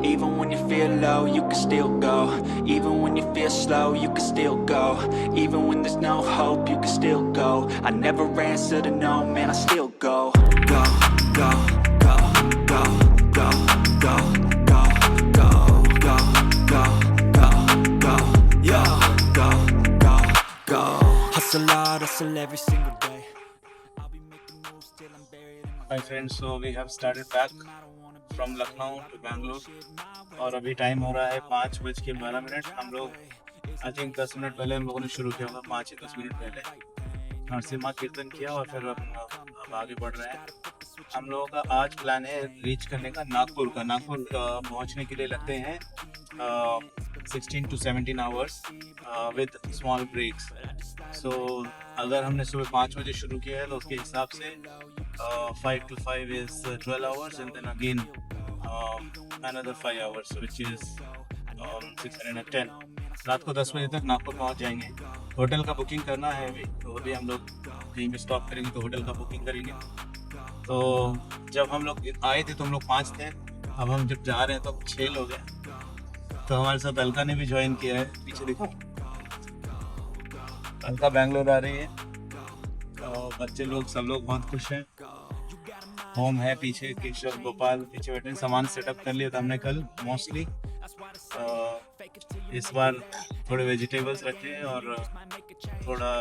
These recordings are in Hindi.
Even when you feel low, you can still go. Even when you feel slow, you can still go. Even when there's no hope, you can still go. I never answer to no, man, I still go. Go, go, go, go, go, go, go, go, go, go, go, go, yo, go, go, go. Hustle hard, hustle every single day. I'll be making moves till I'm buried in my... Hi friends, so we have started back from Lucknow to Bangalore और अभी टाइम हो रहा है 5:12। हम लोग आई थिंक 10 मिनट पहले हम लोगों ने शुरू किया होगा, 5 या 10 मिनट पहले नरसिम्हा कीर्तन किया और फिर अब आगे बढ़ रहे हैं। हम लोगों का आज प्लान है रीच करने का नागपुर पहुंचने के लिए लगते हैं 16 to 17 hours with small breaks. So अगर हमने सुबह 5 बजे शुरू किया है तो उसके हिसाब से 5 to 5 is 12 hours and then again another 5 hours which is 610। रात को 10 बजे तक नागपुर पहुंच जाएंगे। होटल का बुकिंग करना है अभी, तो अभी हम लोग कहीं पे स्टॉप करेंगे तो होटल का बुकिंग करेंगे। तो जब हम लोग आए थे तो हम लोग 5 थे, अब हम जब जा रहे हैं तो 6 लोग हैं। तो हमारे साथ अलका ने भी ज्वाइन किया है, पीछे देखो अलका बैंगलोर आ रही है। बच्चे लोग सब लोग बहुत खुश हैं। होम है पीछे, केशव गोपाल पीछे बैठे, सामान सेटअप कर लिया था हमने कल मोस्टली। इस बार थोड़े वेजिटेबल्स रखे हैं और थोड़ा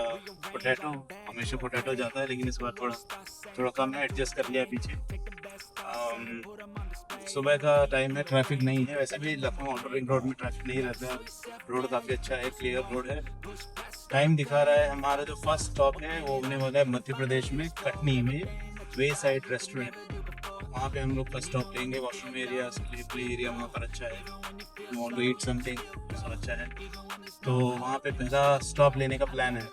पोटैटो, हमेशा पोटैटो जाता है लेकिन इस बार थोड़ा कम है, एडजस्ट कर लिया पीछे। सुबह का टाइम है, ट्रैफिक नहीं है। वैसे भी लखनऊ आउटर रिंग रोड में ट्रैफिक नहीं रहता है, रोड काफ़ी अच्छा है, क्लियर रोड है। टाइम दिखा रहा है हमारा जो फर्स्ट स्टॉप है वो होने वाला है मध्य प्रदेश में कटनी में वे साइड रेस्टोरेंट। वहाँ पे हम लोग फर्स्ट स्टॉप लेंगे। वॉशरूम एरिया, प्ले एरिया वहाँ पर अच्छा है, वांट टू ईट समथिंग सब अच्छा है, तो वहाँ पे पहला स्टॉप लेने का प्लान है।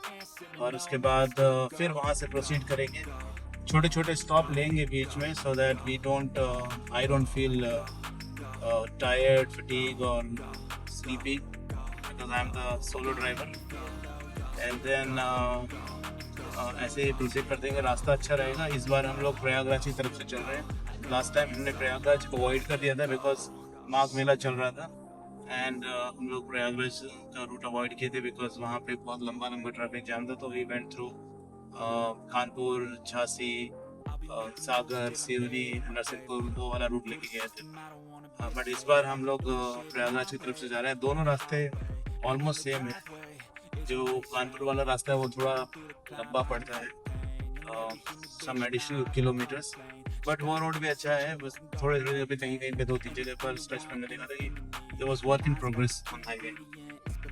और उसके बाद फिर वहाँ से प्रोसीड करेंगे। छोटे छोटे स्टॉप लेंगे बीच में so that we don't I don't feel tired, fatigue और sleepy because I am the solo driver. And then ऐसे ही प्रोसीड कर देंगे। रास्ता अच्छा रहेगा। इस बार हम लोग प्रयागराज की तरफ से चल रहे हैं। लास्ट टाइम हमने प्रयागराज को अवॉइड कर दिया था बिकॉज माघ मेला चल रहा था एंड हम लोग प्रयागराज का रूट अवॉइड किए थे बिकॉज वहाँ पे बहुत लंबा ट्रैफिक जाम था। तो we went through Kanpur, Jhansi, Sagar, Seoni, Narsinghpur, वो वाला रूट लेके गए थे। बट इस बार हम लोग प्रयागराज की तरफ से जा रहे हैं। दोनों रास्ते ऑलमोस्ट सेम है। जो कानपुर वाला रास्ता है वो थोड़ा लंबा पड़ता है, सम एडिशनल किलोमीटर्स, बट वो रोड भी अच्छा है। बस थोड़े पे कहीं पे 2-3 जगह पर स्ट्रेच करने देखा था कि there was work in progress on highway,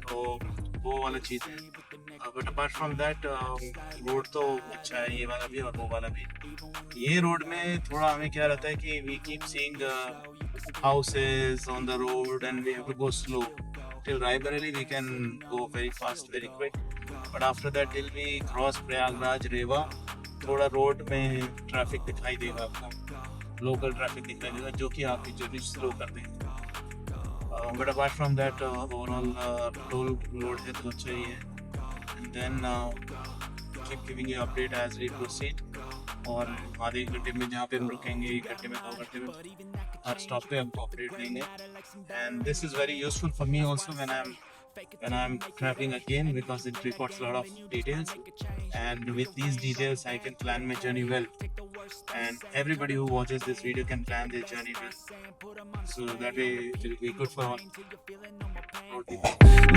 तो वो वाला चीज़ है। But apart from that road तो अच्छा है, ये वाला भी और वो वाला भी। ये रोड में थोड़ा हमें क्या रहता है कि we keep seeing houses on the road and we have to go slow. Till Raebareli we can go very fast, very quick, but after that till we cross Prayagraj, Rewa, थोड़ा रोड में ट्रैफिक दिखाई देगा आपको, लोकल ट्रैफिक दिखाई देगा जो कि आपकी जर्नी स्लो कर देगा। But apart from that overall toll road है तो अच्छा ही है। And then keep giving you update as we proceed. और आधे एक घंटे में जहाँ पे हम रुकेंगे, 1 घंटे में 2 घंटे में हर स्टॉप पे हमको अपडेट देंगे। And this is very useful for me also when I'm traveling again because it records a lot of details, and with these details I can plan my journey well, and everybody who watches this video can plan their journey well, so that way it will be good for all.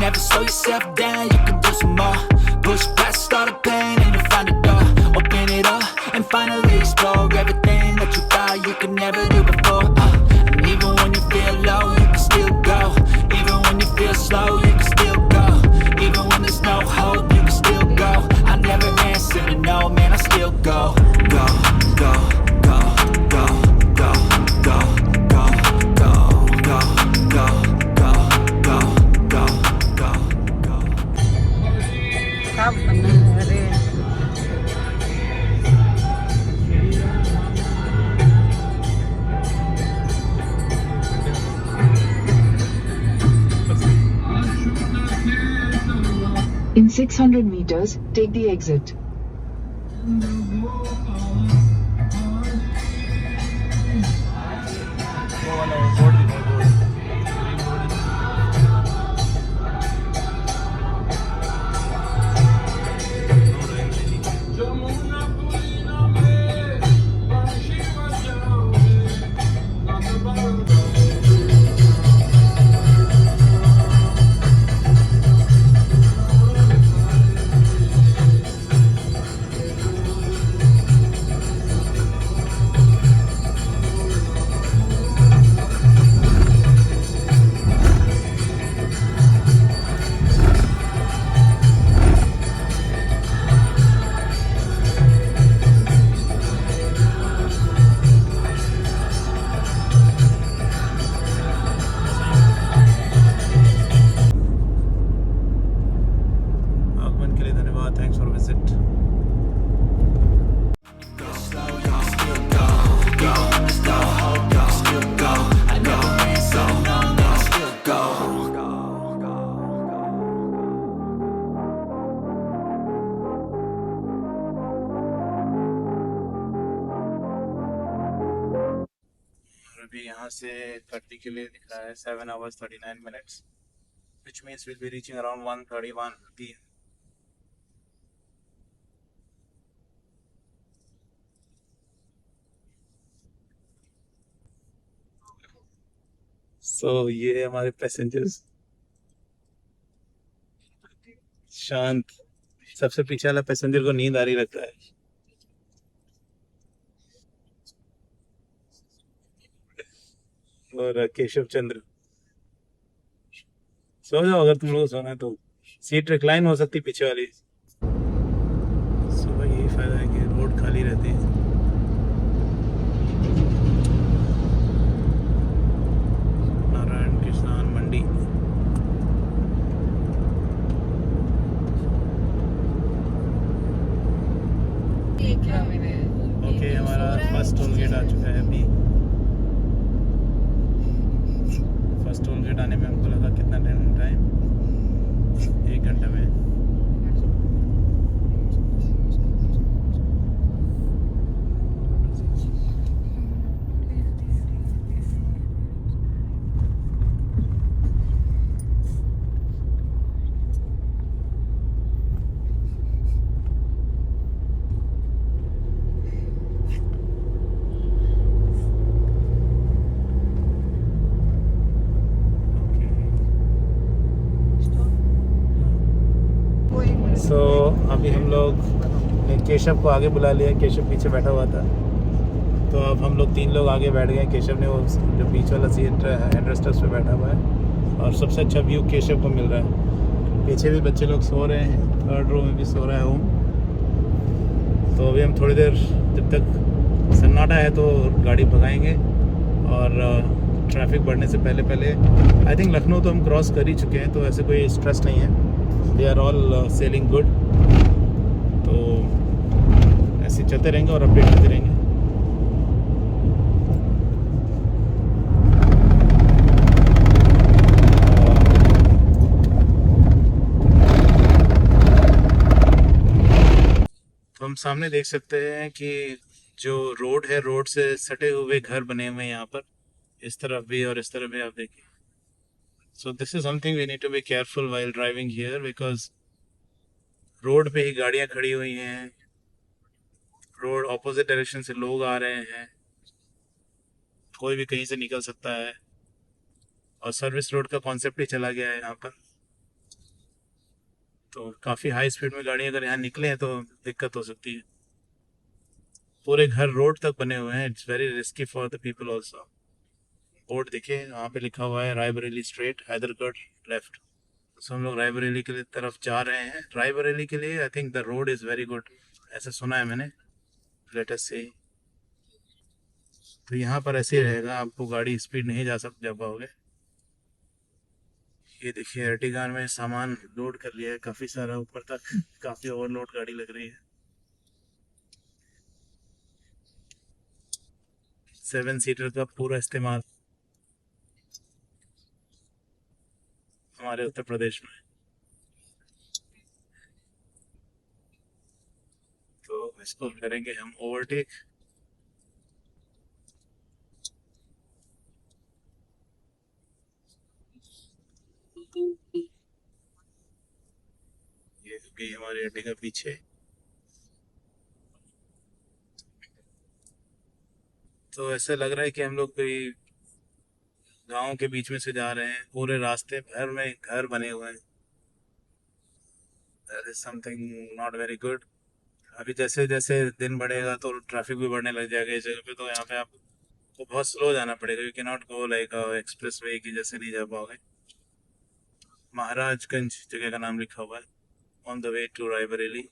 Never slow yourself down, you can do some more. Push past all the pain and you'll find a door. Open it up and finally explore everything that you thought you could never do before. And even when you feel low, you can still go. Even when you feel slow, you can still go. Even when there's no hope, you can still go. I never answer to no, man, I still go. Go, go, go, go, go, go, go, go, go, go, go, go, go, go, go. Kab bana re 600 meters, take the exit. वो वाला बोर्ड दिखाओ, बोर्ड। यहाँ से कटनी के लिए दिख रहा है 7 hours 39 minutes, which means we'll be reaching around 1:31 p.m. So ये हमारे पैसेंजर्स शांत, सबसे पीछे वाला पैसेंजर को नींद आ रही लगता है। और केशव चंद्र, सो जाओ अगर तुम लोग को सोना है तो, सीट रिक्लाइन हो सकती पीछे वाली। सुबह यही फायदा है कि रोड खाली रहती है। नारायण किसान मंडी। ओके, हमारा फर्स्ट टोल गेट आ चुका है अभी। फर्स्ट टोल गेट आने में हमको लगा कितना टाइम 1 घंटे में। सो अभी हम लोग ने केशव को आगे बुला लिया, केशव पीछे बैठा हुआ था, तो अब हम लोग 3 लोग आगे बैठ गए। केशव ने वो जो बीच वाला सीट हैंडरेस्टर्स पे बैठा हुआ है और सबसे अच्छा व्यू केशव को मिल रहा है। पीछे भी बच्चे लोग सो रहे हैं, 3rd रो में भी सो रहा है ओम। तो अभी हम थोड़ी देर, जब तक सन्नाटा है तो गाड़ी भगाएंगे, और ट्रैफिक बढ़ने से पहले आई थिंक लखनऊ तो हम क्रॉस कर ही चुके हैं, तो ऐसे कोई स्ट्रेस नहीं है। They are all sailing good. तो ऐसे चलते रहेंगे और अपडेट करते रहेंगे। तो हम सामने देख सकते हैं कि जो रोड है, रोड से सटे हुए घर बने हुए हैं यहाँ पर, इस तरफ भी और इस तरफ भी, आप देखिए। So this is something we need to be careful while driving here, because road पे ही गाड़ियाँ खड़ी हुई हैं, रोड ऑपोजिट डायरेक्शन से लोग आ रहे हैं, कोई भी कहीं से निकल सकता है, और सर्विस रोड का कॉन्सेप्ट ही चला गया है यहाँ पर। तो काफ़ी हाई स्पीड में गाड़ियाँ अगर यहाँ निकले हैं तो दिक्कत हो सकती है। पूरे घर रोड तक बने हुए हैं, it's very risky for the people also. Board देखिए, वहाँ पे लिखा हुआ है रायबरेली स्ट्रेट, हैदरगढ़ लेफ्ट। तो हम लोग रायबरेली के तरफ जा रहे हैं। रायबरेली के लिए I think the road is very good, ऐसा सुना है मैंने। लेट अस सी। तो यहाँ पर ऐसे ही रहेगा, आपको गाड़ी स्पीड नहीं जा पाओगे। ये देखिए, अर्टिगा में सामान लोड कर लिया है काफ़ी सारा ऊपर तक, काफ़ी ओवरलोड गाड़ी लग रही है। 7 सीटर का पूरा इस्तेमाल हमारे उत्तर प्रदेश में। तो इसको करेंगे हम ओवरटेक। ये गई हमारी अर्टिगा पीछे। तो ऐसा लग रहा है कि हम लोग कोई गांव के बीच में से जा रहे हैं। पूरे रास्ते भर में घर बने हुए हैं। That is something not very good। अभी जैसे जैसे दिन बढ़ेगा तो ट्रैफिक भी बढ़ने लग जाएगा इस जगह पे। तो यहाँ पे आपको बहुत स्लो जाना पड़ेगा। You can not go like express way की जैसे नहीं जा पाओगे। महाराजगंज जगह का नाम लिखा हुआ है, on the way to Raebareli.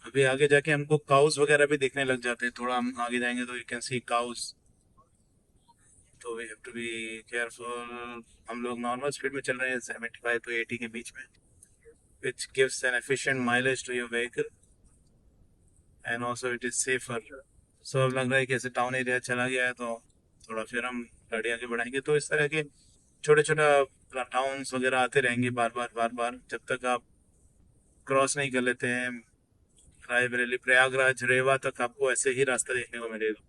अभी आगे जाके हमको काउस वगैरह भी दिखने लग जाते हैं। थोड़ा हम आगे जाएंगे तो यू कैन सी काउस। तो we have to be careful. हम लोग नॉर्मल स्पीड में चल रहे हैं 75 to 80 के बीच में, which gives an efficient mileage to your vehicle and also it is safer। So अब लग रहा है कि ऐसे टाउन एरिया चला गया है तो थोड़ा फिर हम गाड़ी आगे बढ़ाएंगे। तो इस तरह के छोटे छोटा टाउन्स वगैरह आते रहेंगे बार बार जब तक आप क्रॉस नहीं कर लेते हैं रायबरेली, प्रयागराज, रेवा तक आपको ऐसे ही रास्ता देखने को मिलेगा।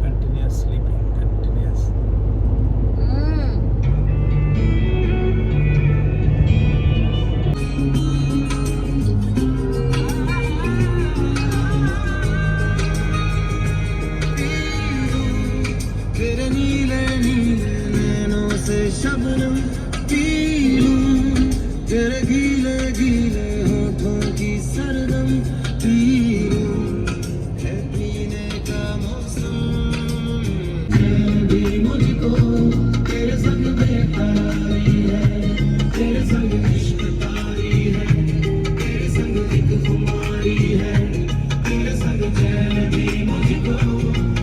Continuous sleeping, continuous. तेरे नीले नीले नैनों से शबनम पी लूं, तेरे गीले गीले होठों की सरगम पी लूं, है पीने का मौसम। मैं भी मुझको तेरे संग बेकरारी है, तेरे संग इश्क तारी है, तेरे संग एक खुमारी है, तेरे संग चैन भी मुझको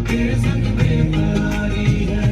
तेरे संग बेकरारी है।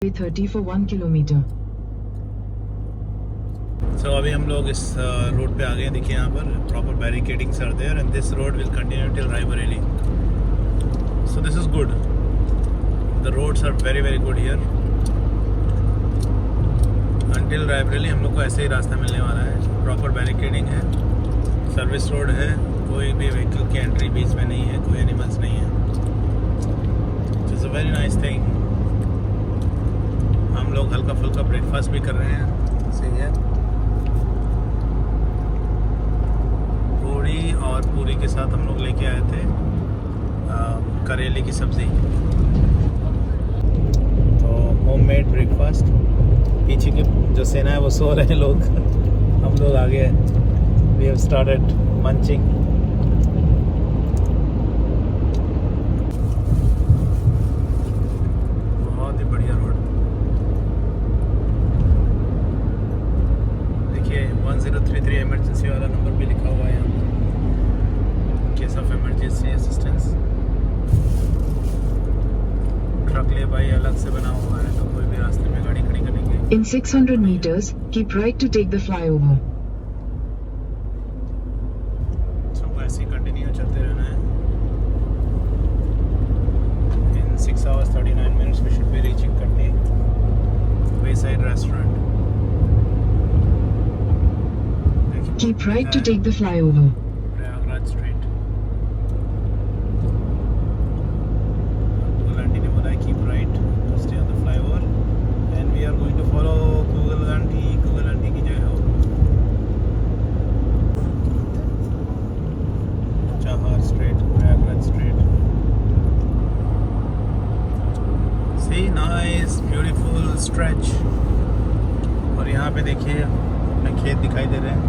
A30 for 1 kilometer. So अभी हम लोग इस रोड पे आ गए हैं। देखिए यहाँ पर proper barricadings are there and this road will continue till Raebareli. So this is good, the roads are very very good here until Raebareli. हम लोग को ऐसे ही रास्ता मिलने वाला है, प्रॉपर बैरिकेडिंग है, सर्विस रोड है, कोई भी व्हीकल की एंट्री बीच में नहीं है, कोई एनिमल्स नहीं है। It's a very nice thing. हम लोग हल्का फुल्का ब्रेकफास्ट भी कर रहे हैं, सही है। पूरी और पूरी के साथ हम लोग लेके आए थे करेले की सब्ज़ी, तो होममेड ब्रेकफास्ट। पीछे के जो सेना है वो सो रहे हैं लोग, हम लोग आगे वी हैव स्टार्टेड मंचिंग। बहुत ही बढ़िया रोड। देखिए 1033 इमरजेंसी वाला नंबर भी लिखा हुआ है यहाँ पर, case of emergency assistance. Truck ले भाई अलग से बना हुआ है, तो कोई भी रास्ते में गाड़ी खड़ी करेंगे। In 600 meters, keep right to take the flyover. सबको ऐसे ही कंटिन्यू चलते रहना है। In 6 hours 39 minutes we should be reaching Kandy Wayside restaurant. Keep right to take the flyover. Prayagraj street. Google Aunty ने बोला keep right to stay on the flyover and we are going to follow Google Aunty. Google Aunty की जय हो. Chahar street, Prayagraj street. See, nice, beautiful stretch. और यहाँ पे देखिए अपने खेत दिखाई दे रहे हैं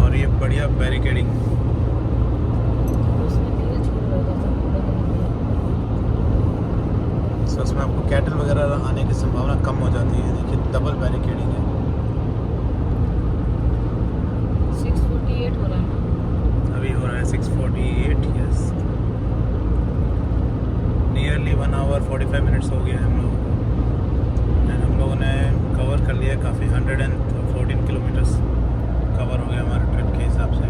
और ये बढ़िया बैरिकेडिंग. सो उसमें आपको कैटल वगैरह आने की संभावना कम हो जाती है. देखिए डबल बैरिकेडिंग है. 6:48 हो रहा है. अभी हो रहा है 6:48. यस, नियरली 1 hour 45 minutes हो गया हम लोग. एंड हम लोगों ने कवर कर लिया काफ़ी. 114 किलोमीटर्स कवर हो गया हमारे ट्रिप के हिसाब से.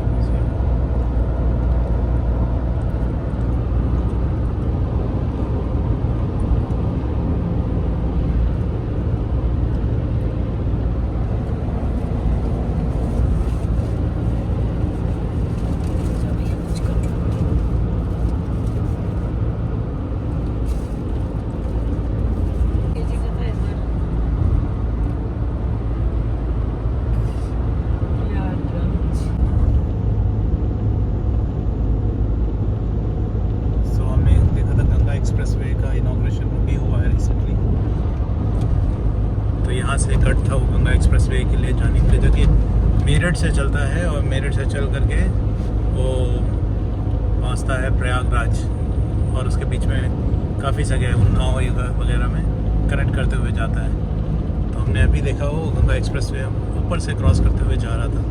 एक्सप्रेसवे का इनॉग्रेशन भी हुआ है रिसेंटली. तो यहाँ से कट था वो गंगा एक्सप्रेसवे के लिए जाने के लिए, जो कि मेरठ से चलता है और मेरठ से चल करके वो पहुँचता है प्रयागराज और उसके बीच में काफ़ी जगह उन्नाव वगैरह में कनेक्ट करते हुए जाता है. तो हमने अभी देखा वो गंगा एक्सप्रेसवे ऊपर से क्रॉस करते हुए जा रहा था.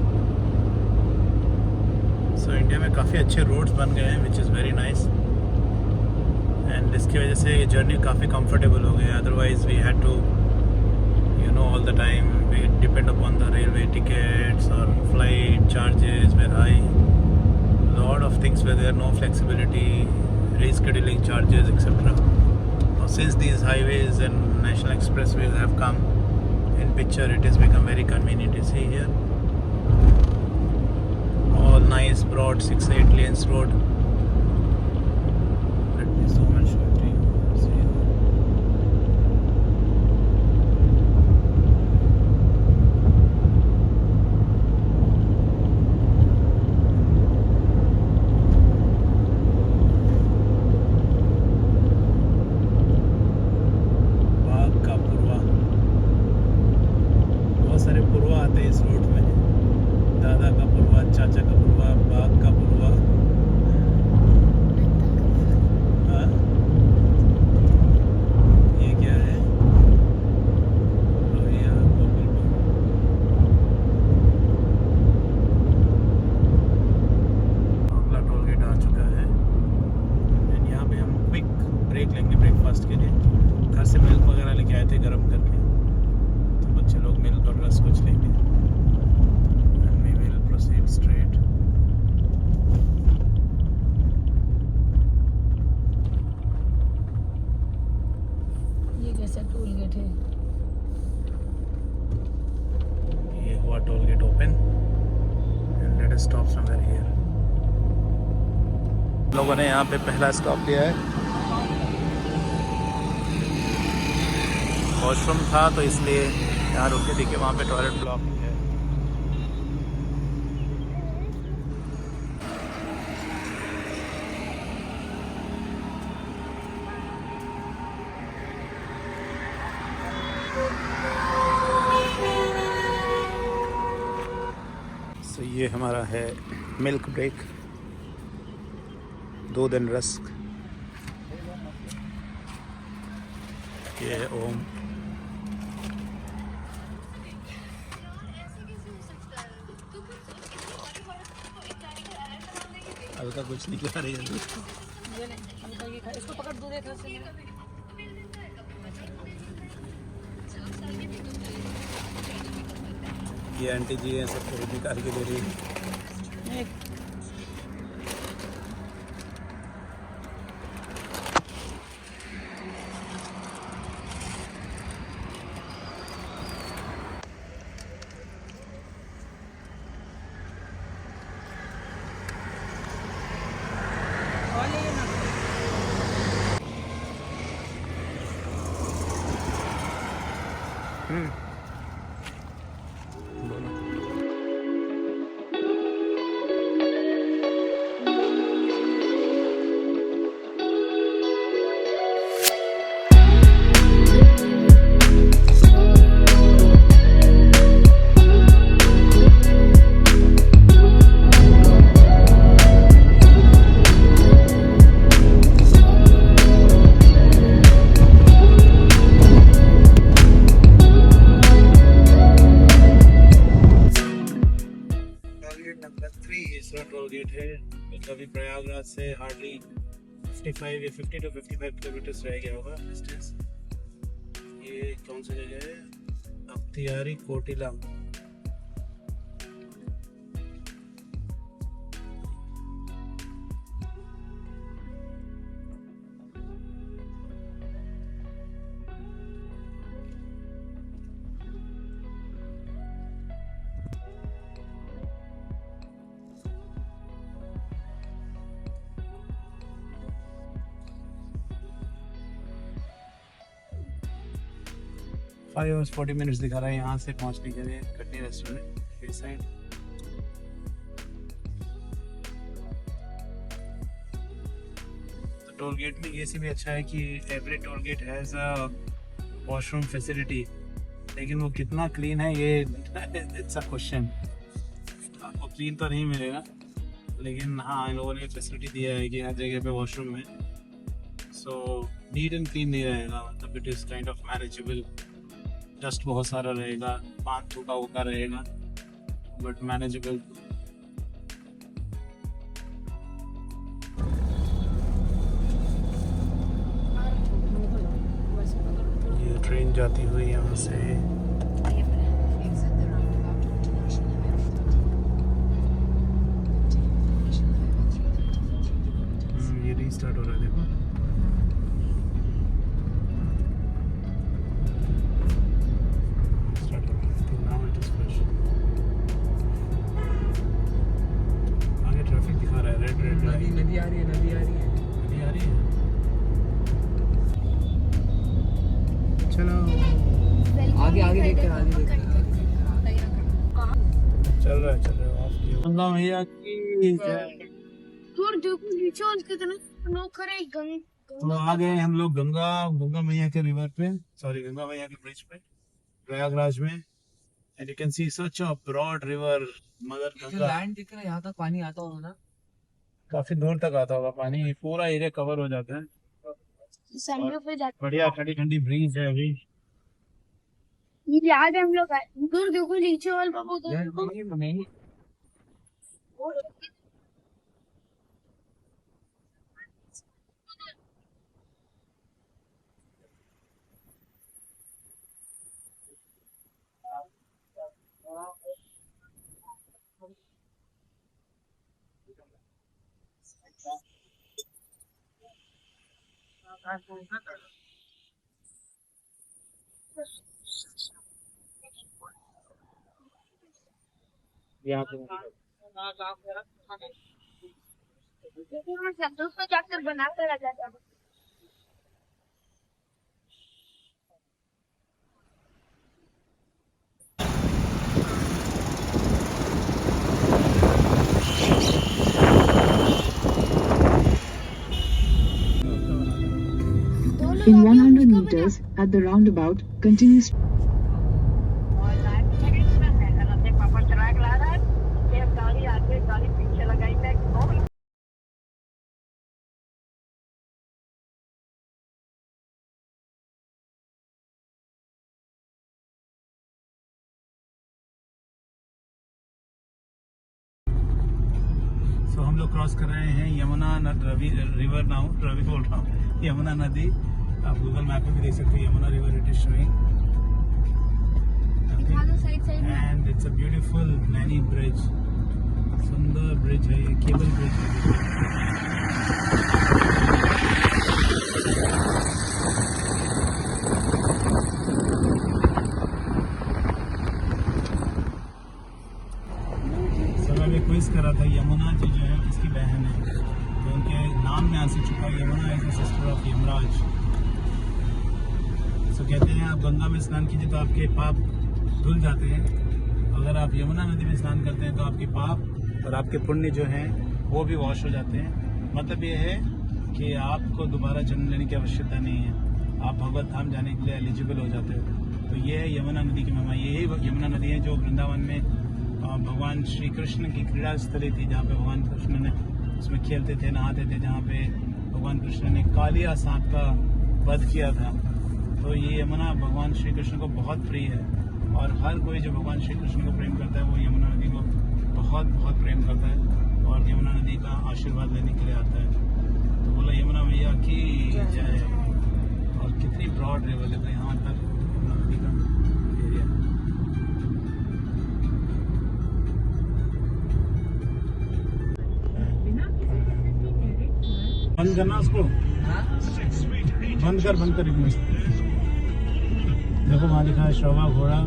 सो इंडिया में काफ़ी अच्छे रोड्स बन गए हैं which is very nice. And इसकी वजह से ये जर्नी काफ़ी कंफर्टेबल हो गई. Otherwise we had to all the time we depend upon the railway tickets और flight charges were high. Lot of things were there no flexibility, rescheduling charges etcetera. Since these highways and national expressways have come in picture, it is become very convenient. You see here all nice broad 6-8 lanes road. इस रूट में दादा का पुरवा, चाचा का पुरवा, बाप का पुरवा. हाँ, ये क्या है? लोहिया गोकुल. अगला टोल गेट आ चुका है एंड यहाँ पे हम क्विक ब्रेक लेंगे ब्रेकफास्ट के लिए. घर से मिल्क वगैरह लेके आए थे गर्म करके, तो बच्चे लोग मिल्क और रस कुछ लेंगे. Straight. ये कैसा टोल गेट है? ये हुआ toll gate open and let us stop somewhere here. लोगों ने यहाँ पे पहला स्टॉप लिया है. वॉशरूम था तो इसलिए यहाँ रुके. देखिए वहाँ पे टॉयलेट ब्लॉक है. तो ये हमारा है मिल्क ब्रेक, दूध एंड रस्क. ये है ओम. हल्का कुछ नहीं खिला रही है. इसको पकड़ दो देखो से. ये आंटी जी हैं सबको निकाल के दे रही है. नंबर 3 इसरा टोल गेट है। अभी प्रयागराज से हार्डली 55 या 50 to 55 किलोमीटर्स रह गया होगा डिस्टेंस। ये कौन सी जगह है? अख्तियारी कोटिला। Hours 40 minutes दिखा रहा है यहाँ से पहुँचने के लिए कटनी रेस्टोरेंट इस साइड। तो टोल गेट में ये से भी अच्छा है कि every toll gate has a washroom facility, लेकिन वो कितना क्लीन है ये इट्स अ क्वेश्चन। आपको क्लीन तो नहीं मिलेगा, लेकिन हाँ इन लोगों ने फैसिलिटी दिया है कि हर जगह पे वॉशरूम है। सो नीट एंड क्लीन नहीं रहेगा, मतलब it is kind of manageable. Dust बहुत सारा रहेगा, पान थूका होगा रहेगा, बट मैनेजेबल। ये ट्रेन जाती हुई यहाँ से ये रीस्टार्ट हो रहा है, देखो। नदी आ रही है। चलो आगे देखते हैं। चल रहा है ऑफ किया। गंगा मैया की जय। तो आ गए हम लोग गंगा मैया के रिवर पे, सॉरी गंगा मैया के ब्रिज पे प्रयागराज में। And you can see such a broad river mother Ganga. Land दिख रहा है, यहाँ तक पानी आता होगा ना? काफी दूर तक आता होगा पानी, पूरा एरिया कवर हो जाता है। बढ़िया ठंडी ठंडी ब्रीज है अभी। आज हम लोग दूर देखो नीचे वाल बाबू नहीं यहाँ पे जाकर बना कर आ जाता। In 100 meters, at the roundabout, continue. तो हम लोग क्रॉस कर रहे हैं यमुना रिवर नाउ, रवि बोल रहा हूँ, यमुना नदी। आप गूगल मैप में भी देख सकते हैं Yamuna river it is showing. And it's a beautiful many bridge, सुंदर ब्रिज है ये, केबल ब्रिज है। क्विज करा था यमुना जी जो है किसकी बहन है, तो उनके नाम में आंसर छुपा, Yamuna is the sister of Yamraj. तो कहते हैं आप गंगा में स्नान कीजिए तो आपके पाप धुल जाते हैं, अगर आप यमुना नदी में स्नान करते हैं तो आपके पाप और आपके पुण्य जो हैं वो भी वॉश हो जाते हैं। मतलब ये है कि आपको दोबारा जन्म लेने की आवश्यकता नहीं है, आप भगवत धाम जाने के लिए एलिजिबल हो जाते हो। तो ये है यमुना नदी की महिमा। यही यमुना नदी है जो वृंदावन में भगवान श्री कृष्ण की क्रीड़ा स्थली थी, जहाँ पे भगवान कृष्ण ने उसमें खेलते थे, नहाते थे, जहाँ पे भगवान कृष्ण ने कालिया सांप का वध किया था। तो ये यमुना भगवान श्री कृष्ण को बहुत प्रिय है और हर कोई जो भगवान श्री कृष्ण को प्रेम करता है वो यमुना नदी को बहुत बहुत प्रेम करता है और यमुना नदी का आशीर्वाद लेने के लिए आता है। तो बोला यमुना मैया की जय। और कितनी ब्रॉड रिवर है यहाँ तक यमुना नदी का एरिया। बंद करना उसको, बंद कर एक मिनट। देखो वहाँ लिखा है श्रवा घोड़ा,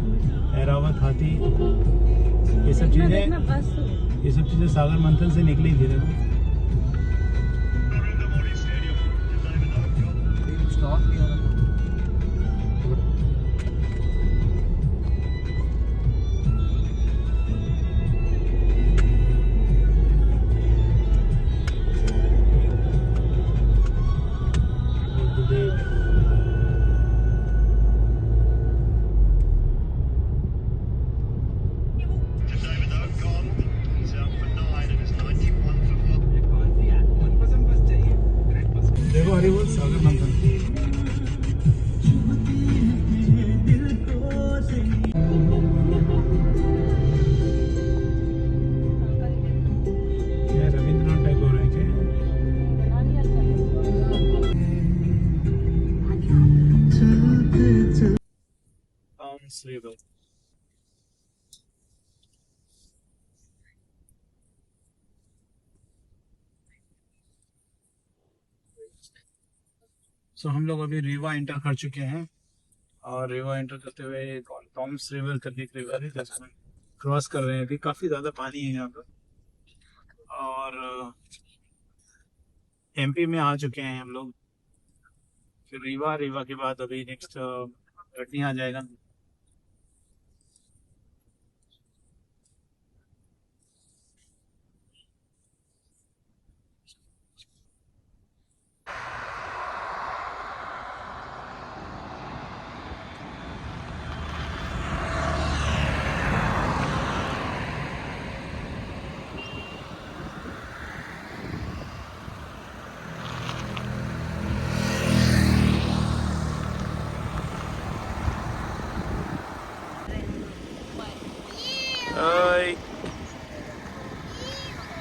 ऐरावत हाथी, ये सब चीजें सागर मंथन से निकली थी। देखो स्टॉप नहीं हो रहा। देखो हरी बोल सागर मंथन। क्या रविंद्रनाथ टैगोर है क्या? सो हम लोग अभी रीवा एंटर कर चुके हैं और रीवा एंटर करते हुए टॉम्स रिवर करके एक रिवर है जिसमें क्रॉस कर रहे हैं। अभी काफ़ी ज़्यादा पानी है यहाँ पर और एमपी में आ चुके हैं हम लोग। फिर रीवा के बाद अभी नेक्स्ट कटनी आ जाएगा।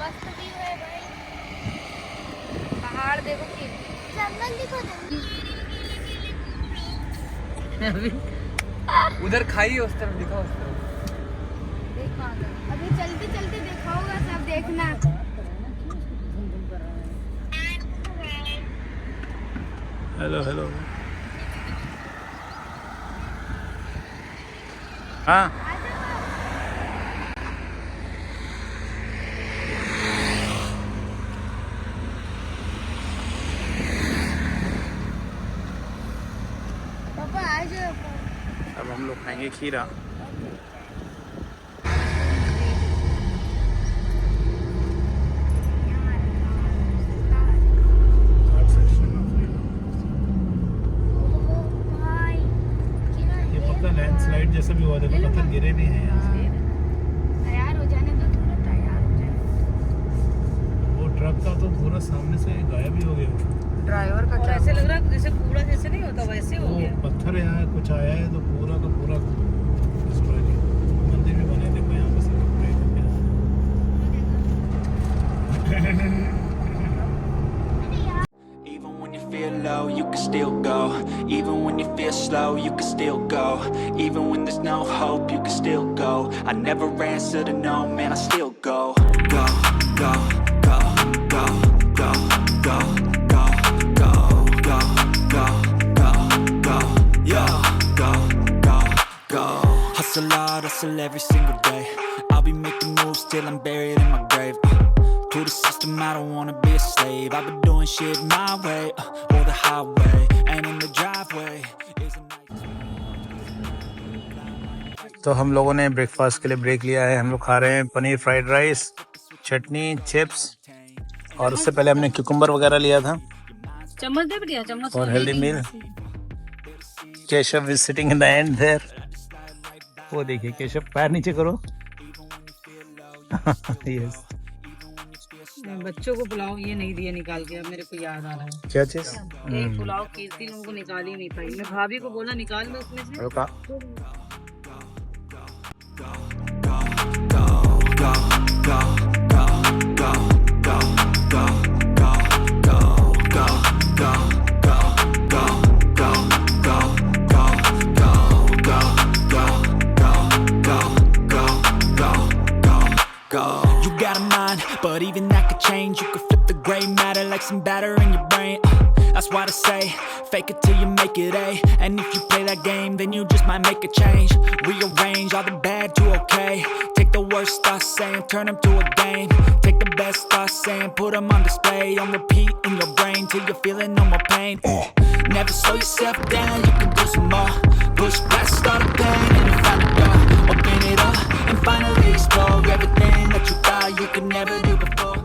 मस्त व्यू है भाई, पहाड़ देखो कि जंगल देखो जंगल। उधर खाई है उस तरफ, दिखाओ उस तरफ। देखो अभी चलते चलते देखा होगा सब, देखना। Hello hello. हाँ पापा आ जाओ। अब हम लोग खाएंगे खीरा। ये पक्का लैंडस्लाइड जैसा भी हुआ, देखो पत्थर गिरे भी हैं यहाँ से। तैयार हो जाने दो, थोड़ा तैयार हो जाने। वो ट्रक का तो पूरा सामने से गायब ही हो गया। ड्राइवर का क्या ऐसे लग रहा है जैसे कूड़ा जैसे नहीं होता वैसे हो वो गया। पत्थर यहाँ कुछ आया है तो पूरा का पूरा destroy किया। मंदिर भी बने, देखो यहाँ पे सब pray करके। Even when you feel low, you can still go. Even when you feel slow, you can still go. Even when there's no hope, you can still go. I never answer to no, man, I still go. Go, go, go, go, go, go, go, go, go, go, go, go, yo, go, go, go. Hustle hard, hustle every single day. I'll be making moves till I'm buried in my grave. To the system, I don't wanna be a slave. I've been doing shit my way, or the highway, and in the driveway is a nice. तो हम लोगों ने ब्रेकफास्ट के लिए ब्रेक लिया है। हम लोग खा रहे हैं पनीर फ्राइड राइस, चटनी, चिप्स, और उससे पहले हमने क्यूकम्बर वगैरह लिया था चम्मच दे बढ़िया चम्मच और healthy meal. Keshav is sitting in the end there. वो देखिए केशव, पैर नीचे करो। यस। बच्चों को पुलाव ये नहीं दिया निकाल के, अब मेरे को याद आ रहा है। क्या चीज? यही पुलाव कीर्ति लोगों को निकाल ही नहीं पाई। मैं भाभी को बोला निकाल दो उसमें से। रुका। You got a mind, but even that could change. You could flip the gray matter like some batter in your brain. That's why I say, fake it till you make it A. And if you play that game, then you just might make a change. Rearrange all the bad to okay. Take the worst thoughts saying, turn them to a game. Take the best thoughts saying, put them on display. On repeat in your brain till you're feeling no more pain. Never slow yourself down, you can do some more. Push past, start a pain, and you find a door. Open it up and finally explore everything that you thought you could never do before.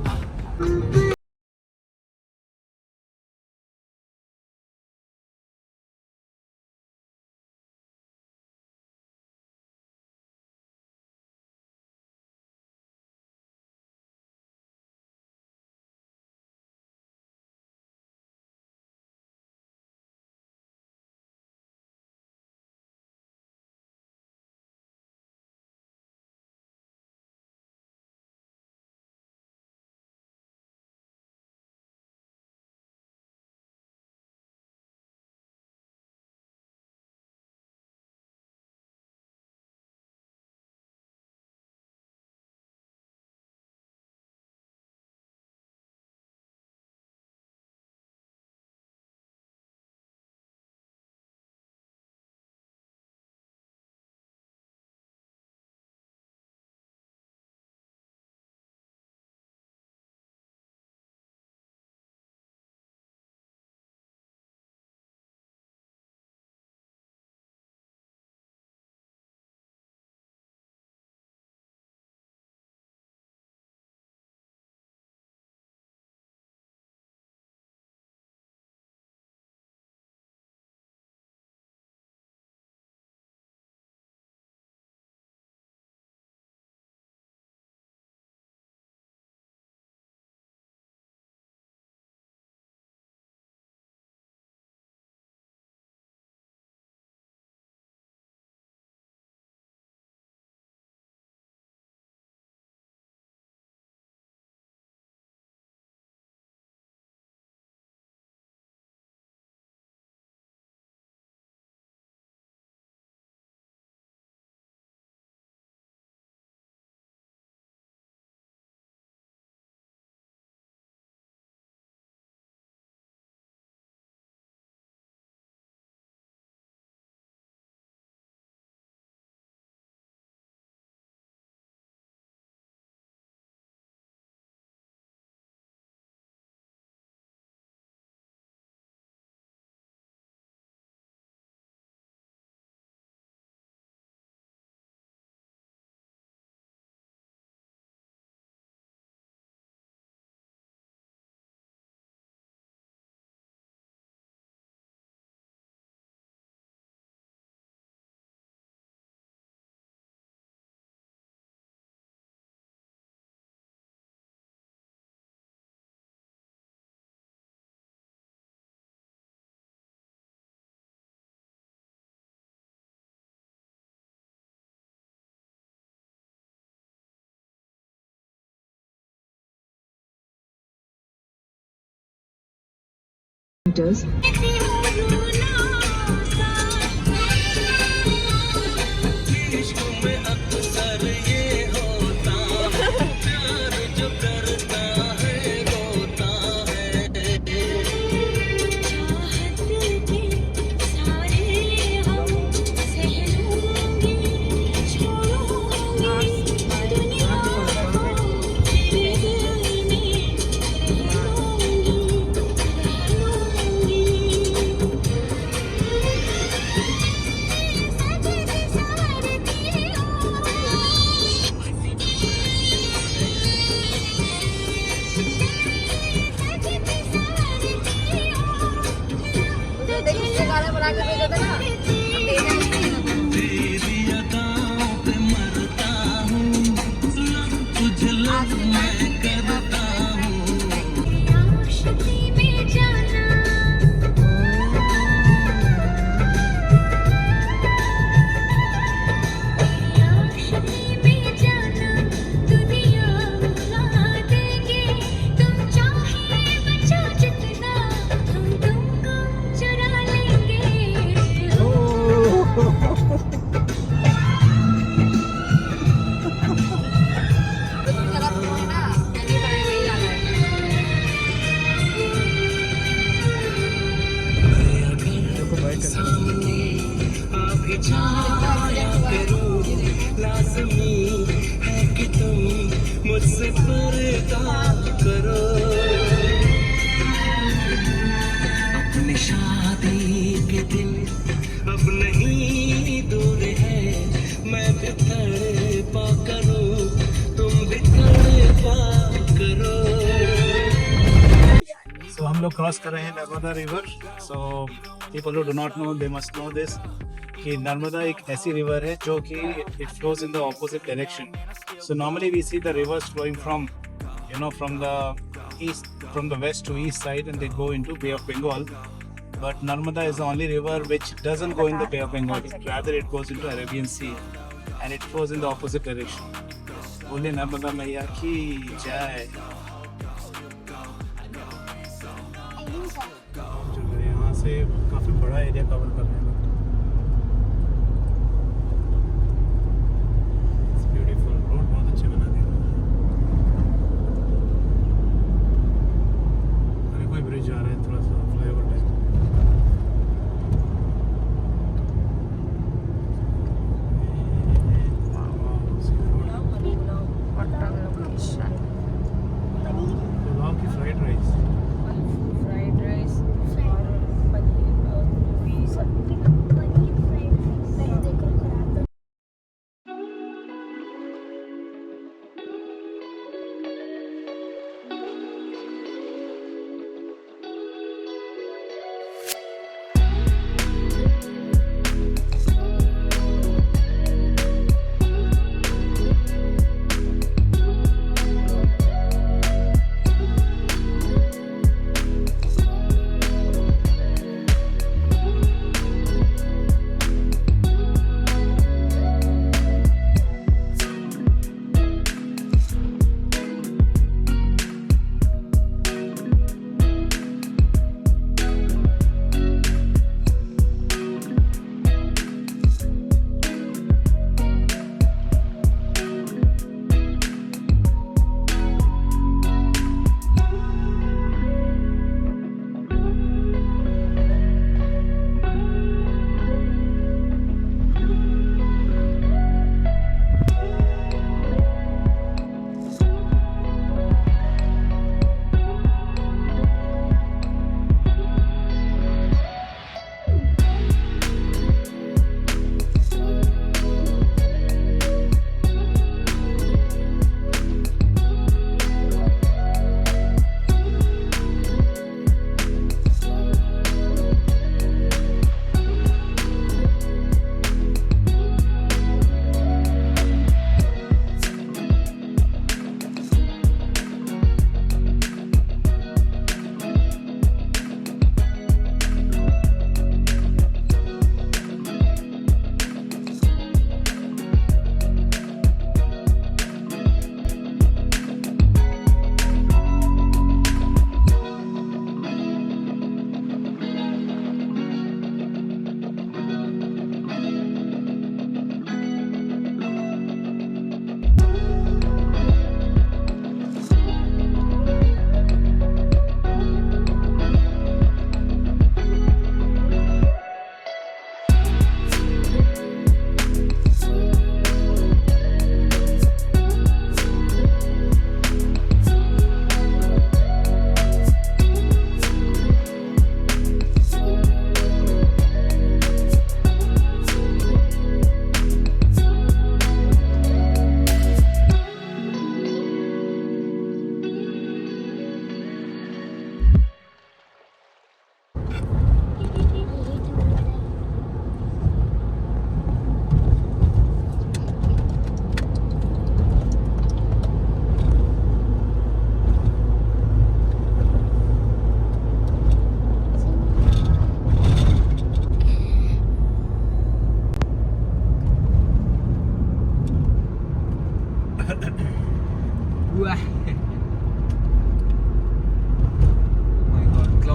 meters. लोग क्रॉस कर रहे हैं Narmada river. So people who do not know they must know this कि नर्मदा एक ऐसी रिवर है जो कि it flows in the opposite direction. So normally we see the rivers flowing from from the east, from the west to east side, and they go into Bay of Bengal. But Narmada is the only river which doesn't go in the Bay of Bengal. Rather, it goes into Arabian Sea, and it flows in the opposite direction. बोले नर्मदा मैया की जय. यहाँ से काफी बड़ा एरिया कवर कर रहे हैं. ब्यूटीफुल रोड बहुत अच्छे बना दिया. अरे कोई ब्रिज आ रहा है, थोड़ा सा फ्लाईओवर टाइप. पुलाव की fried rice. Fried rice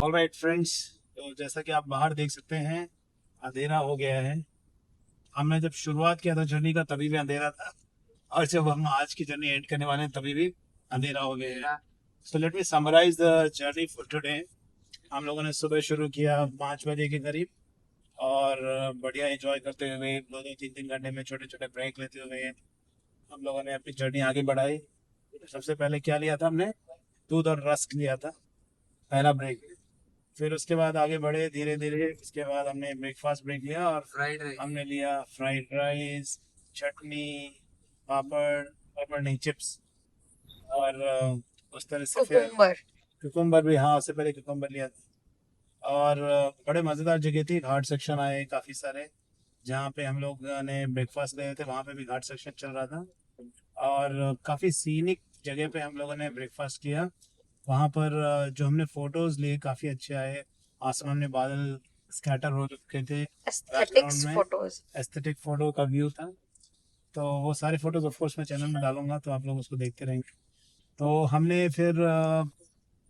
alright friends, तो जैसा कि आप बाहर देख सकते हैं अंधेरा हो गया है. हमने जब शुरुआत किया था जर्नी का तभी भी अंधेरा था, और जब हम आज की जर्नी एंड करने वाले हैं तभी भी अंधेरा हो गया है. So let me summarise the journey for today. हम लोगों ने सुबह शुरू किया 5 बजे के करीब, और बढ़िया एंजॉय करते हुए 2-3 घंटे में छोटे छोटे ब्रेक लेते हुए हम लोगों ने अपनी जर्नी आगे बढ़ाई. सबसे पहले क्या लिया था हमने? दूध और रस्क लिया था पहला ब्रेक. फिर उसके बाद आगे बढ़े धीरे धीरे. उसके बाद हमने ब्रेकफास्ट ब्रेक लिया और फ्राइड राइस हमने लिया फ्राइड राइस, चटनी, पापड़ नहीं चिप्स, और उस तरह से फिर कुकुम्बर भी, हाँ उससे पहले कुकुम्बर लिया था। और बड़े मज़ेदार जगह थी, घाट सेक्शन आए काफ़ी सारे, जहाँ पे हम लोग ने ब्रेकफास्ट गए थे, वहाँ पे भी घाट सेक्शन चल रहा था। और काफ़ी सीनिक जगह पे हम लोगों ने ब्रेकफास्ट किया। वहाँ पर जो हमने फ़ोटोज़ लिए काफ़ी अच्छे आए, आसमान में बादल स्कैटर हो चुके थे, बैकग्राउंड में एस्थेटिक फ़ोटो का व्यू था। तो वो सारे फ़ोटोज़ ऑफ कोर्स मैं चैनल में डालूंगा, तो आप लोग उसको देखते रहेंगे। तो हमने फिर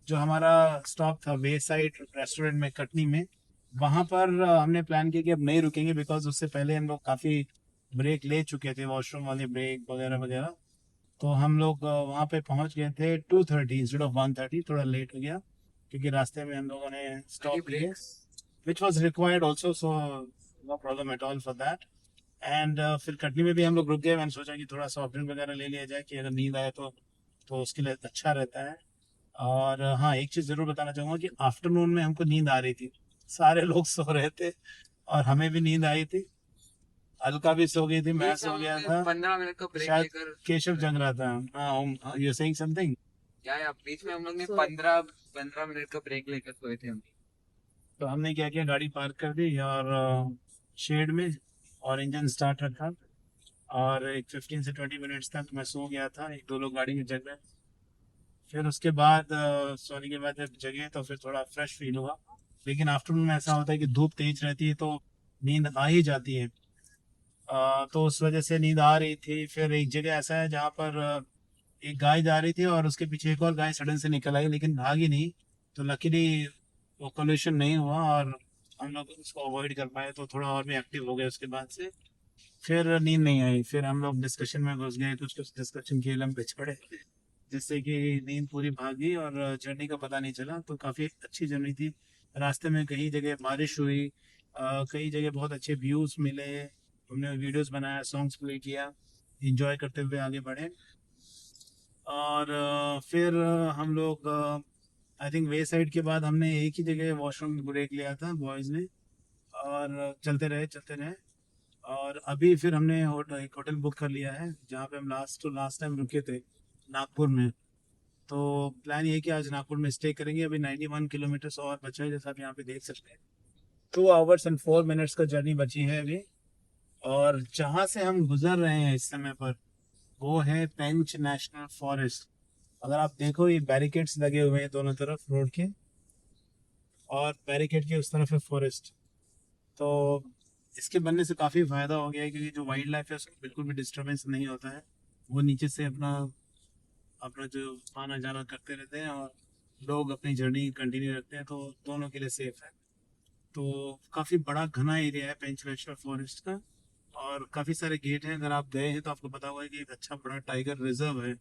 जो हमारा स्टॉप था वे साइड रेस्टोरेंट में कटनी में, वहाँ पर हमने प्लान किया कि अब नहीं रुकेंगे, बिकॉज उससे पहले हम लोग काफ़ी ब्रेक ले चुके थे, वॉशरूम वाले ब्रेक वगैरह वगैरह। तो हम लोग वहाँ पे पहुँच गए थे 2:30 इंस्टेड ऑफ 1:30, थोड़ा लेट हो गया क्योंकि रास्ते में हम लोगों ने स्टॉप लिए, which was required also, so no problem at all for that. And फिर कटनी में भी हम लोग रुक गए। मैंने सोचा कि थोड़ा सॉफ्ट ड्रिंक वगैरह ले लिया जाए कि अगर नींद आए तो उसके लिए अच्छा रहता है। और हाँ, एक चीज़ ज़रूर बताना चाहूँगा कि आफ्टरनून में हमको नींद आ रही थी, सारे लोग सो रहे थे और हमें भी नींद आई थी। अलका भी सो गई थी, मैं सो गया था, 15 मिनट का ब्रेक शायद लेकर केशव जग रहा था। हाँ, यू सेइंग समथिंग? या बीच में हम लोग ने 15 मिनट का ब्रेक लेकर सोए थे हम। तो हमने क्या किया, गाड़ी पार्क कर दी और शेड में, और इंजन स्टार्ट रखा, और एक 15 से 20 मिनट्स तक मैं सो गया था। एक दो लोग गाड़ी में जग गए। फिर उसके बाद सोने के बाद जब जगे तो फिर थोड़ा फ्रेश फील हुआ। लेकिन आफ्टरनून में ऐसा होता है कि धूप तेज रहती है तो नींद आ ही जाती है। तो उस वजह से नींद आ रही थी। फिर एक जगह ऐसा है जहाँ पर एक गाय जा रही थी और उसके पीछे एक और गाय सडन से निकल आई, लेकिन भागी नहीं। तो लकीली वो कोलिशन नहीं हुआ और हम लोग उसको अवॉइड कर पाए, तो थोड़ा और भी एक्टिव हो गए उसके बाद से। फिर नींद नहीं आई, फिर हम लोग डिस्कशन में घुस गए, कुछ कुछ डिस्कशन किए, लंबे चढ़े, जिससे कि नींद पूरी भागी और जर्नी का पता नहीं चला। तो काफ़ी अच्छी जर्नी थी। रास्ते में कई जगह बारिश हुई, कई जगह बहुत अच्छे व्यूज़ मिले, हमने वीडियोस बनाया, सॉन्ग्स प्ले किया, इंजॉय करते हुए आगे बढ़े। और फिर हम लोग आई थिंक वे साइड के बाद हमने एक ही जगह वॉशरूम ब्रेक लिया था बॉयज़ ने, और चलते रहे। और अभी फिर हमने एक होटल बुक कर लिया है जहाँ पे हम लास्ट टाइम रुके थे, नागपुर में। तो प्लान ये है कि आज नागपुर में स्टे करेंगे। अभी 91 किलोमीटर्स और बचा है, जैसा आप यहाँ पे देख सकते हैं। 2 आवर्स एंड 4 मिनट्स का जर्नी बची है अभी। और जहाँ से हम गुजर रहे हैं इस समय पर, वो है पेंच नेशनल फॉरेस्ट। अगर आप देखो, ये बैरिकेड्स लगे हुए हैं दोनों तरफ रोड के, और बैरिकेड के उस तरफ है फॉरेस्ट। तो इसके बनने से काफ़ी फ़ायदा हो गया है, क्योंकि जो वाइल्ड लाइफ है उसको बिल्कुल भी डिस्टर्बेंस नहीं होता है। वो नीचे से अपना जो आना जाना करते रहते हैं और लोग अपनी जर्नी कंटिन्यू रखते हैं, तो दोनों के लिए सेफ है। तो काफ़ी बड़ा घना एरिया है पेंच नेशनल फॉरेस्ट का, और काफ़ी सारे गेट हैं। अगर आप गए हैं तो आपको पता होगा कि एक अच्छा बड़ा टाइगर रिजर्व है,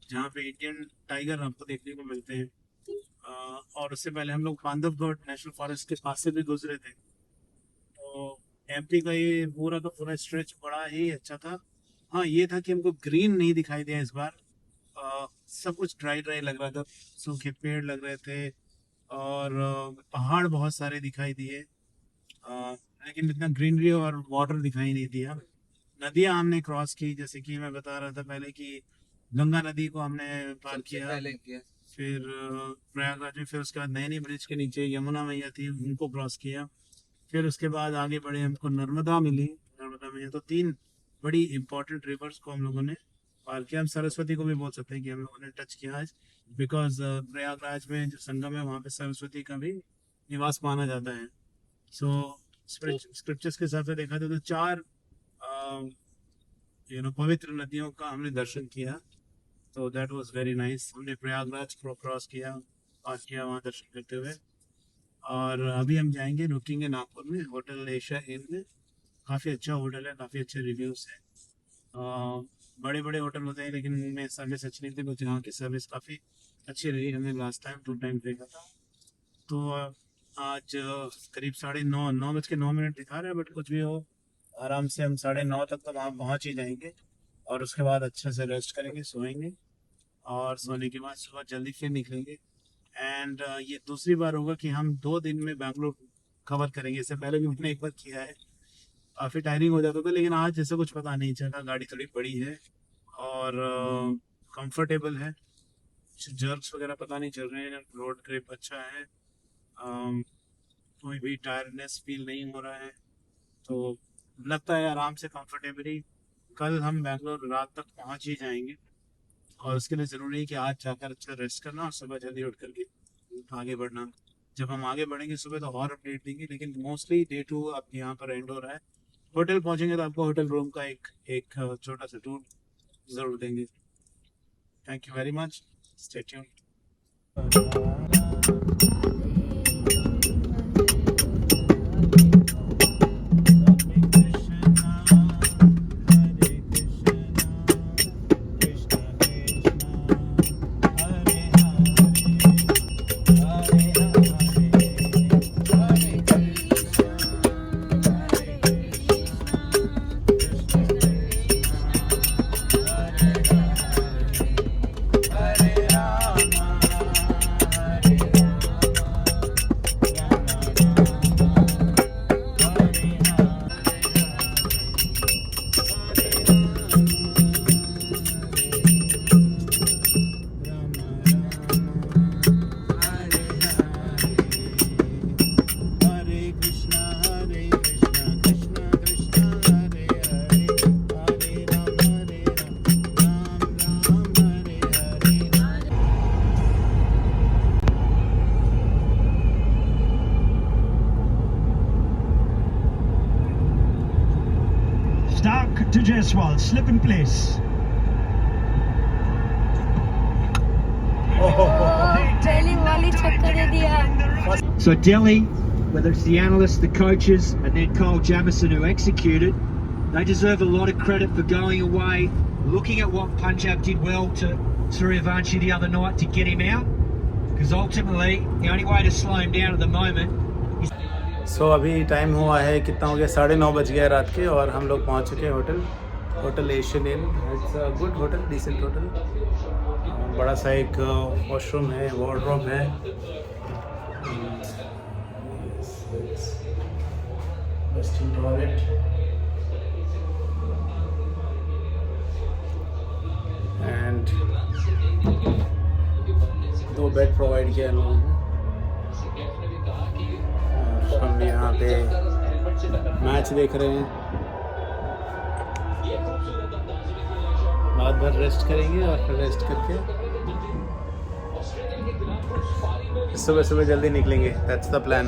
जहाँ पे इंडियन टाइगर आपको देखने को मिलते हैं। और उससे पहले हम लोग बांधवगढ़ नेशनल फॉरेस्ट के पास से भी गुजरे थे। तो एमपी का ये पूरा का पूरा स्ट्रेच बड़ा ही अच्छा था। हाँ, ये था कि हमको ग्रीन नहीं दिखाई दिया इस बार। सब कुछ ड्राई लग रहा था, सूखे पेड़ लग रहे थे, और पहाड़ बहुत सारे दिखाई दिए, लेकिन इतना ग्रीनरी और वाटर दिखाई नहीं दिया। नदियाँ हमने क्रॉस की, जैसे कि मैं बता रहा था पहले कि गंगा नदी को हमने पार किया, फिर प्रयागराज में, फिर उसके बाद नैनी ब्रिज के नीचे यमुना मैया थी, उनको क्रॉस किया। फिर उसके बाद आगे बढ़े, हमको नर्मदा मिली, नर्मदा मैया। तो 3 बड़ी इंपॉर्टेंट रिवर्स को हम लोगों ने पार किया। हम सरस्वती को भी बोल सकते हैं कि हम लोगों ने टच किया आज, बिकॉज प्रयागराज में जो संगम है वहाँ पे सरस्वती का भी निवास माना जाता है। सो स्क्रिप्चर्स के हिसाब से देखा जाए तो 4 पवित्र नदियों का हमने दर्शन किया। तो दैट वाज वेरी नाइस। हमने प्रयागराज को क्रॉस किया, पास किया वहाँ दर्शन करते हुए। और अभी हम जाएंगे, रुकेंगे नागपुर में होटल एशिया इन में। काफ़ी अच्छा होटल है, काफ़ी अच्छे रिव्यूज़ हैं। बड़े बड़े होटल होते हैं लेकिन उनमें सर्विस अच्छी नहीं थी, कुछ यहाँ की सर्विस काफ़ी अच्छी रही। हमने लास्ट टाइम 2 टाइम देखा था। तो आज करीब 9:09 दिखा रहे हैं, बट कुछ भी हो, आराम से हम 9:30 तक तो वहाँ पहुँच ही जाएंगे। और उसके बाद अच्छे से रेस्ट करेंगे, सोएंगे, और सोने के बाद सुबह जल्दी फिर निकलेंगे। एंड ये दूसरी बार होगा कि हम 2 दिन में बैंगलोर कवर करेंगे। इससे पहले भी हमने एक बार किया है, काफ़ी टायरिंग हो जाता था, लेकिन आज जैसे कुछ पता नहीं चला। गाड़ी थोड़ी बड़ी है और कंफर्टेबल है, कुछ जर्क्स वगैरह पता नहीं चल रहे हैं। रोड ग्रिप अच्छा है, कोई भी टायर्डनेस फील नहीं हो रहा है, तो लगता है आराम से कंफर्टेबली कल हम बेंगलोर रात तक पहुंच ही जाएंगे। और उसके लिए ज़रूरी है कि आज जाकर अच्छा रेस्ट करना और सुबह जल्दी उठ करके आगे बढ़ना। जब हम आगे बढ़ेंगे सुबह तो और अपडेट देंगे, लेकिन मोस्टली डे 2 अब यहाँ पर एंड हो रहा है। होटल पहुँचेंगे तो आपको होटल रूम का एक छोटा सा टूर ज़रूर देंगे। Thank you very much, stay tuned. Stark to Jaiswal, slip in place. पहली वाली छक्का दे दिया। So Delhi, whether it's the analysts, the coaches, and then Kyle Jamieson who executed, they deserve a lot of credit for going away, looking at what Punjab did well to Suryavanshi the other night to get him out, because ultimately the only way to slow him down at the moment is... सो अभी टाइम हुआ है, कितना हो गया, 9:30 बज गया रात के, और हम लोग पहुंच चुके हैं hotel Asian inn. It's a good hotel, decent hotel. बड़ा सा एक वॉशरूम है, वार्डरोब है, western toilet, and 2 bed provide किया लोगों ने। हम यहाँ पे मैच देख रहे हैं, रात भर रेस्ट करेंगे और फिर रेस्ट करके सुबह जल्दी निकलेंगे। That's the plan.